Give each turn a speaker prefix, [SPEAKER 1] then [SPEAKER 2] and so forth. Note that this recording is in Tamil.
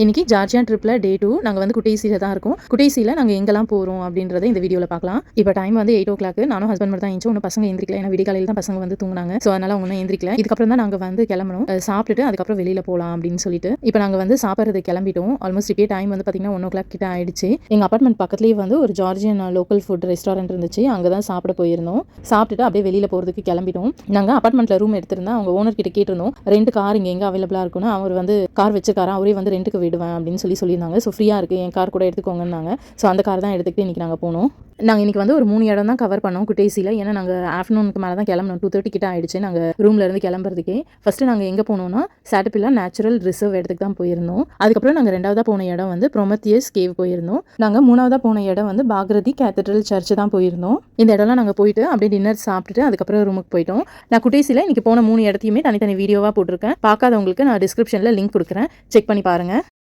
[SPEAKER 1] இன்னைக்கு ஜார்ஜியா ட்ரிப்ல டே 2 நாங்க வந்து குட்டீசில தான் இருக்கோம். குட்டீசில நாங்க எங்கெல்லாம் போறோம் அப்படின்றத இந்த வீடியோல பார்க்கலாம். இப்போ டைம் வந்து 8:00 நானும் ஹஸ்பண்ட் மட்டும் தான் எந்திரிச்சோம். இன்னும் பசங்க எந்திரிக்கல. ஏன்னா விடிகாலையில தான் பசங்க வந்து தூங்குனாங்க. ஸோ அதனால அவங்க இன்னும் எந்திரிக்கல. இதுக்கப்புறம் தான் நாங்க வந்து கிளம்பணும். சாப்பிட்டுட்டு அதுக்கப்புறம் வெளியில போலாம் அப்படின்னு சொல்லிட்டு இப்போ நாங்க வந்து சாப்பிட்றது கிளம்பிட்டோம். ஆல்மோஸ்ட் இப்போ டைம் வந்து பார்த்தீங்கன்னா 1:00 கிட்ட ஆயிடுச்சு. எங்க அபார்ட்மெண்ட் பக்கத்துலேயே வந்து ஒரு ஜார்ஜியன் லோக்கல் ஃபுட் ரெஸ்டாரண்ட் இருந்துச்சு. அங்கே தான் சாப்பிட போயிருந்தோம். சாப்பிட்டுட்டு அப்படியே வெளியில போகிறதுக்கு கிளம்பிட்டோம். நாங்கள் அபார்ட்மெண்ட்ல ரூம் எடுத்திருந்தா அவங்க ஓனர் கிட்ட கேட்டிருந்தோம். 2 கார் இங்கே எங்கே அவைலபிளாக இருக்குன்னு. அவர் வந்து கார் வச்சிருக்காரா, அவரே வந்து ரெண்டுக்கு விடுவேன் அப்படின்னு சொல்லியிருந்தாங்க. ஸோ ஃப்ரீயாக இருக்குது, என் கார் கூட எடுத்துக்கோங்கன்னாங்க. ஸோ அந்த கார் தான் எடுத்துக்கிட்டு இன்றைக்கி நாங்கள் போனோம். நாங்கள் இன்றைக்கி வந்து ஒரு 3 இடம் தான் கவர் பண்ணோம் குட்டேசியில். ஏன்னா நாங்கள் ஆஃப்டர்நூனுக்கு மேலே தான் கிளம்பணும். 2:30 கிட்ட ஆயிடுச்சு நாங்கள் ரூம்லேருந்து கிளம்புறதுக்கே. ஃபஸ்ட்டு நாங்கள் எங்கே போனோம்னா சாட்டபில்லா நேச்சுரல் ரிசர்வ் இடத்துக்கு தான் போயிருந்தோம். அதுக்கப்புறம் நாங்கள் 2வதாக போன இடம் வந்து ப்ரொமெத்தியஸ் கேவ் போயிருந்தோம். நாங்கள் 3வதாக போன இடம் வந்து பாக்ரதி கேத்தட்ரல் சர்ச் தான் போயிருந்தோம். இந்த இடம்லாம் நாங்கள் போயிட்டு அப்படியே டின்னர் சாப்பிட்டுட்டு அதுக்கப்புறம் ரூமுக்கு போயிட்டோம். நான் குட்டேசியில் இன்றைக்கி போன 3 இடத்தையுமே தனித்தனி வீடியோவாக போட்டிருக்கேன். பார்க்காதவங்களுக்கு நான் டிஸ்கிரிப்ஷனில் லிங்க் கொடுக்குறேன், செக் பண்ணி பாருங்கள்.